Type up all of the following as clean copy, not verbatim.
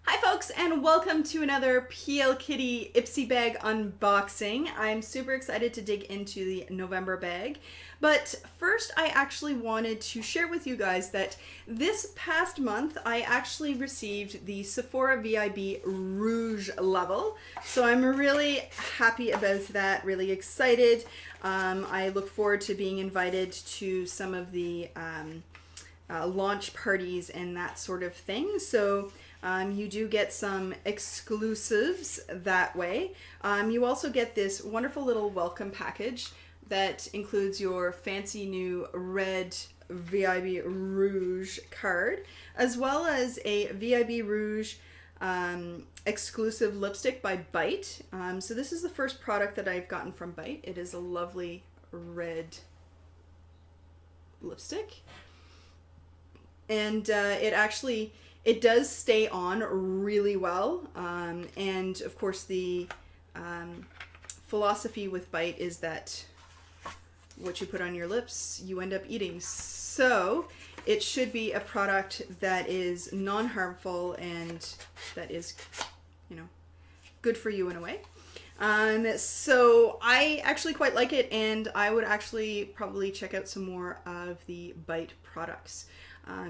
Hi folks, and welcome to another PLKitty Ipsy bag unboxing. I'm super excited to dig into the November bag, but first I actually wanted to share with you guys that this past month I actually received the Sephora VIB Rouge level, so I'm really happy about that, really excited. I look forward to being invited to some of the launch parties and that sort of thing, so you do get some exclusives that way. You also get this wonderful little welcome package that includes your fancy new red VIB Rouge card, as well as a VIB Rouge exclusive lipstick by Bite. So this is the first product that I've gotten from Bite. It is a lovely red lipstick. And it does stay on really well, and of course the philosophy with Bite is that what you put on your lips you end up eating, so it should be a product that is non-harmful and that is, you know, good for you in a way. So I actually quite like it, and I would actually probably check out some more of the Bite products.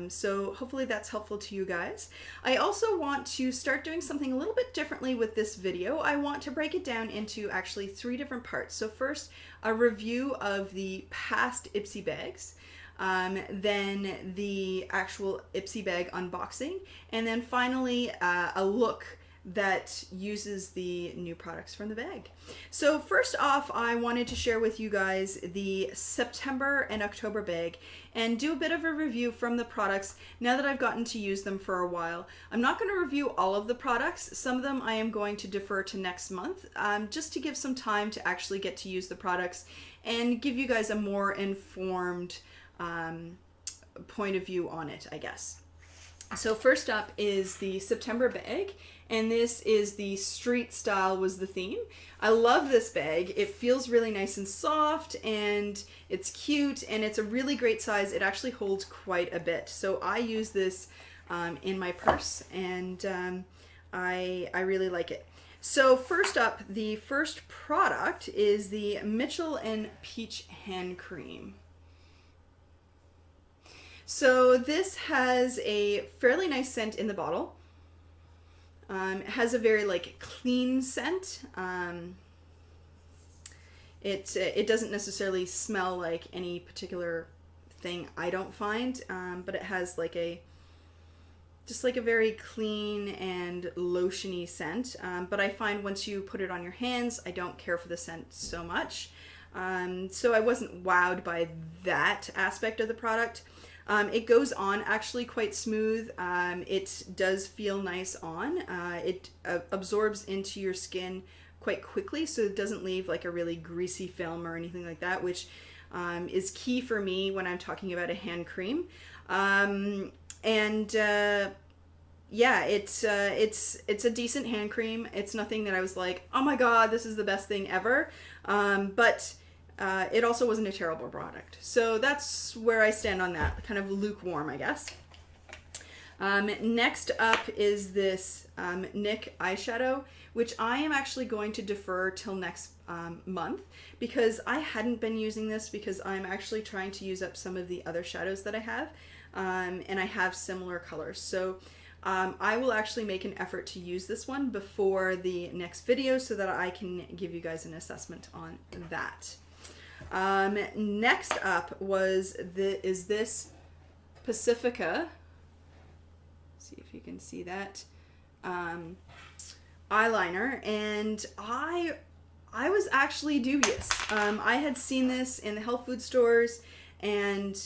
So hopefully that's helpful to you guys. I also want to start doing something a little bit differently with this video. I want to break it down into actually 3 different parts. So first, a review of the past Ipsy bags, then the actual Ipsy bag unboxing, and then finally a look that uses the new products from the bag. So first off, I wanted to share with you guys the September and October bag and do a bit of a review from the products now that I've gotten to use them for a while. I'm not going to review all of the products. Some of them I am going to defer to next month, just to give some time to actually get to use the products and give you guys a more informed point of view on it, I guess. So first up is the September bag, and this is the street style was the theme. I love this bag. It feels really nice and soft, and it's cute, and it's a really great size. It actually holds quite a bit. So I use this in my purse, and I really like it. So first up, the first product is the Mitchell and Peach Hand Cream. So this has a fairly nice scent in the bottle. It has a very clean scent. It doesn't necessarily smell like any particular thing, I don't find, but it has just a very clean and lotiony scent. But I find once you put it on your hands, I don't care for the scent so much. So I wasn't wowed by that aspect of the product. It goes on actually quite smooth. It does feel nice on. It absorbs into your skin quite quickly, so it doesn't leave a really greasy film or anything like that, which is key for me when I'm talking about a hand cream. Yeah, it's a decent hand cream. It's nothing that I was like, oh my god, this is the best thing ever. But it also wasn't a terrible product. So that's where I stand on that, kind of lukewarm, I guess. Next up is this NYX eyeshadow, which I am actually going to defer till next month, because I hadn't been using this because I'm actually trying to use up some of the other shadows that I have, and I have similar colors. So I will actually make an effort to use this one before the next video so that I can give you guys an assessment on that. Next up is this Pacifica. See if you can see that eyeliner, and I was actually dubious. I had seen this in the health food stores and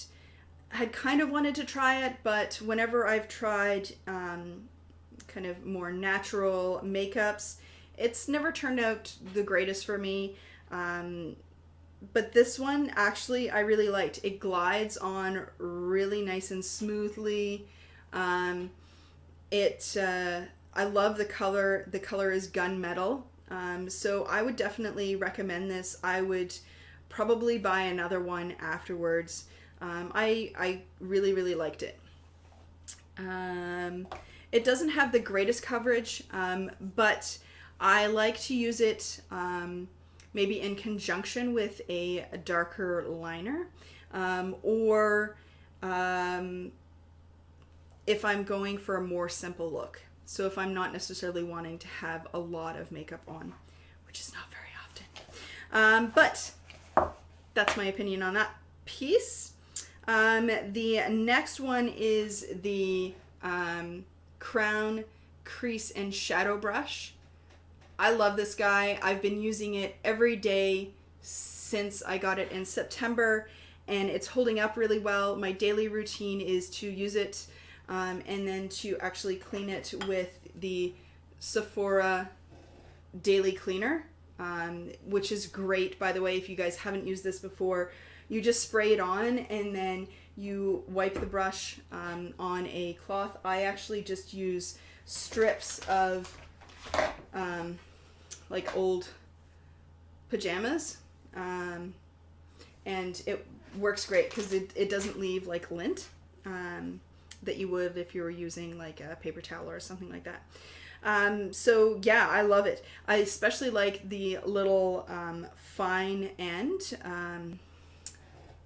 had kind of wanted to try it, but whenever I've tried kind of more natural makeups, it's never turned out the greatest for me. But this one, actually, I really liked. It glides on really nice and smoothly. I love the color. The color is gunmetal. So I would definitely recommend this. I would probably buy another one afterwards. I really, really liked it. It doesn't have the greatest coverage, but I like to use it maybe in conjunction with a darker liner, or if I'm going for a more simple look. So if I'm not necessarily wanting to have a lot of makeup on, which is not very often. But that's my opinion on that piece. The next one is the Crown Crease and Shadow Brush. I love this guy. I've been using it every day since I got it in September, and it's holding up really well. My daily routine is to use it and then to actually clean it with the Sephora Daily Cleaner, which is great, by the way. If you guys haven't used this before, you just spray it on and then you wipe the brush on a cloth. I actually just use strips of like old pajamas, and it works great because it doesn't leave like lint that you would if you were using like a paper towel or something like that. So yeah, I love it. I especially like the little fine end,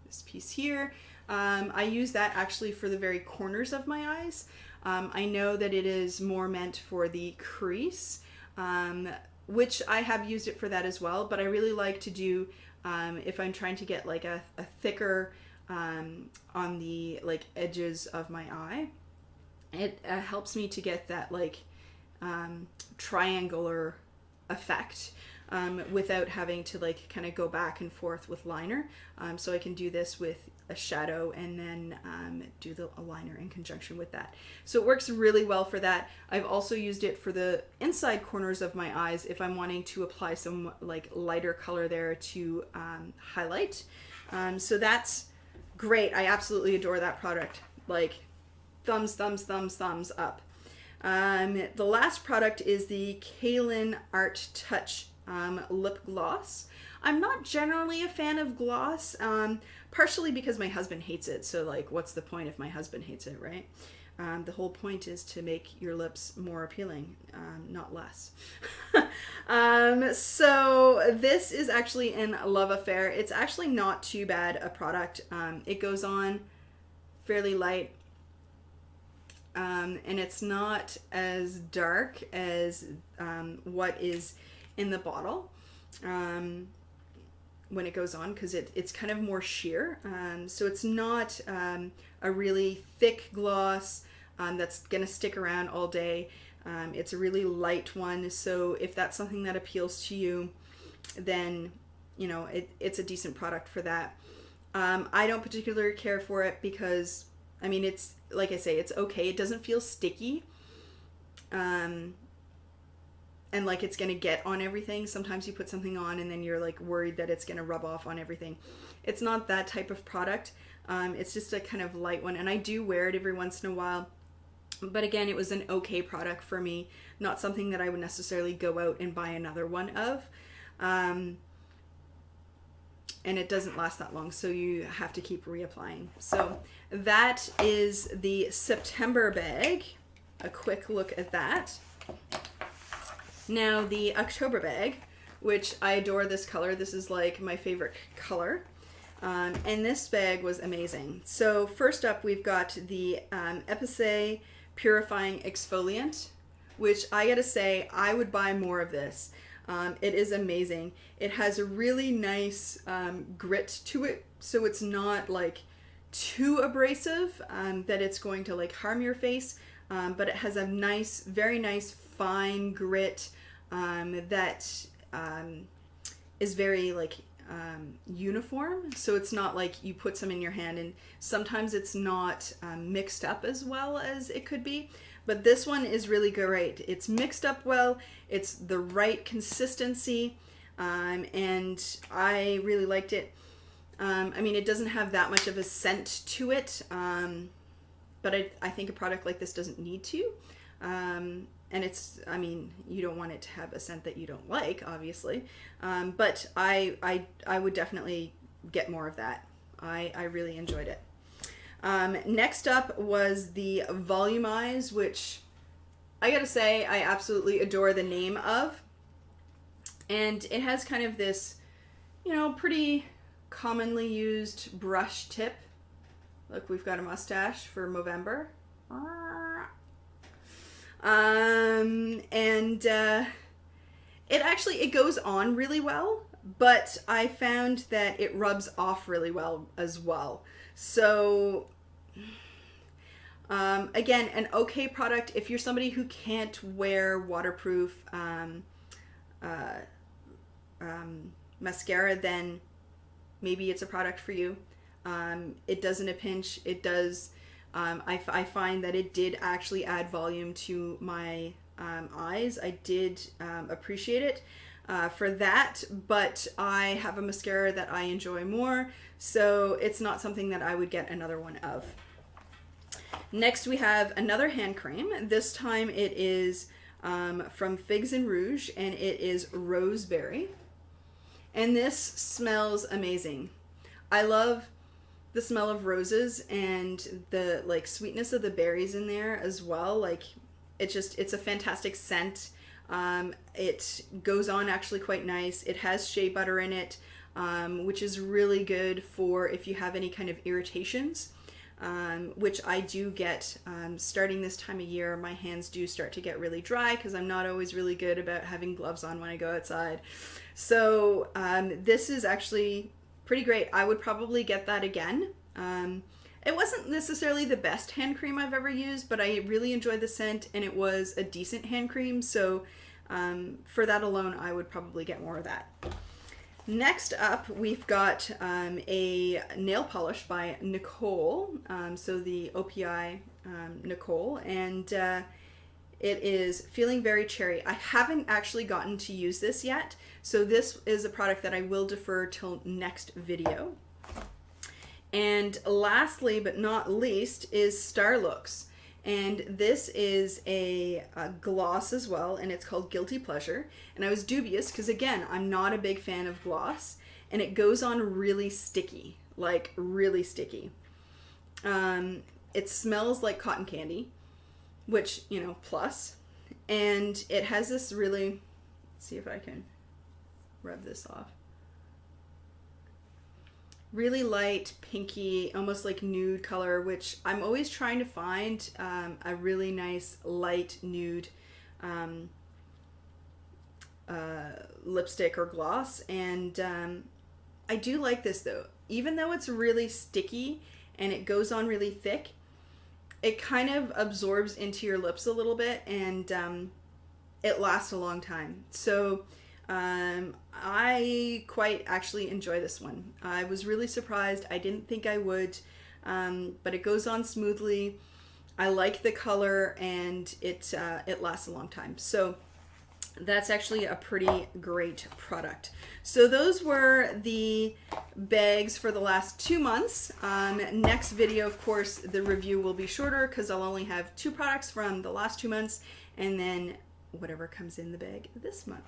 this piece here. I use that actually for the very corners of my eyes. I know that it is more meant for the crease, which I have used it for that as well, but I really like to do, if I'm trying to get like a thicker on the like edges of my eye, it helps me to get that like triangular effect without having to like kind of go back and forth with liner. So I can do this with a shadow and then do the liner in conjunction with that. So it works really well for that. I've also used it for the inside corners of my eyes if I'm wanting to apply some like lighter color there to highlight. So that's great. I absolutely adore that product. Like thumbs, thumbs, thumbs, thumbs up. The last product is the Cailyn Art Touch lip gloss. I'm not generally a fan of gloss, partially because my husband hates it. So like, what's the point if my husband hates it, right? The whole point is to make your lips more appealing, not less. So this is actually in Love Affair. It's actually not too bad a product. It goes on fairly light. And it's not as dark as what is in the bottle when it goes on, because it's kind of more sheer. So it's not a really thick gloss that's going to stick around all day. It's a really light one. So if that's something that appeals to you, then, you know, it's a decent product for that. I don't particularly care for it because, I mean, it's, like I say, it's okay. It doesn't feel sticky. And like it's going to get on everything. Sometimes you put something on and then you're like worried that it's going to rub off on everything. It's not that type of product. It's just a kind of light one. And I do wear it every once in a while. But again, it was an okay product for me. Not something that I would necessarily go out and buy another one of. And it doesn't last that long, so you have to keep reapplying. So that is the September bag. A quick look at that. Now the October bag, which I adore this color. This is like my favorite color. And this bag was amazing. So first up, we've got the Epice Purifying Exfoliant, which I gotta say, I would buy more of this. It is amazing. It has a really nice grit to it, so it's not like too abrasive that it's going to like harm your face, but it has a nice, very nice fine grit that is very like uniform. So it's not like you put some in your hand and sometimes it's not mixed up as well as it could be. But this one is really great. It's mixed up well. It's the right consistency, and I really liked it. I mean, it doesn't have that much of a scent to it, but I think a product like this doesn't need to. And it's, I mean, you don't want it to have a scent that you don't like, obviously. But I would definitely get more of that. I really enjoyed it. Next up was the Volumeyes, which I gotta say, I absolutely adore the name of. And it has kind of this, you know, pretty commonly used brush tip. Look, we've got a mustache for Movember. It goes on really well, but I found that it rubs off really well as well. So again, an okay product if you're somebody who can't wear waterproof mascara, then maybe it's a product for you. It does in a pinch. It does. I find that it did actually add volume to my eyes. I did appreciate it for that, but I have a mascara that I enjoy more, so it's not something that I would get another one of. Next, we have another hand cream. This time it is from Figs and Rouge, and it is Roseberry. And this smells amazing. I love the smell of roses and the like sweetness of the berries in there as well. Like it's a fantastic scent. It goes on actually quite nice. It has shea butter in it, which is really good for if you have any kind of irritations, which I do get starting this time of year. My hands do start to get really dry because I'm not always really good about having gloves on when I go outside. So this is actually pretty great. I would probably get that again. It wasn't necessarily the best hand cream I've ever used, but I really enjoyed the scent, and it was a decent hand cream, so for that alone I would probably get more of that. Next up, we've got a nail polish by Nicole, so the OPI Nicole, and it is Feeling Very Cherry. I haven't actually gotten to use this yet, so this is a product that I will defer till next video. And lastly but not least is Starlooks, and this is a gloss as well, and it's called Guilty Pleasure. And I was dubious because, again, I'm not a big fan of gloss, and it goes on really sticky, like really sticky. It smells like cotton candy, which, you know, plus. And it has this really, let's see if I can rub this off. Really light, pinky, almost like nude color, which I'm always trying to find a really nice light nude lipstick or gloss. And I do like this though. Even though it's really sticky and it goes on really thick, it kind of absorbs into your lips a little bit, and it lasts a long time. So I quite actually enjoy this one. I was really surprised. I didn't think I would, but it goes on smoothly. I like the color, and it lasts a long time. So that's actually a pretty great product. So those were the bags for the last 2 months. Next video, of course, the review will be shorter because I'll only have 2 products from the last 2 months, and then whatever comes in the bag this month.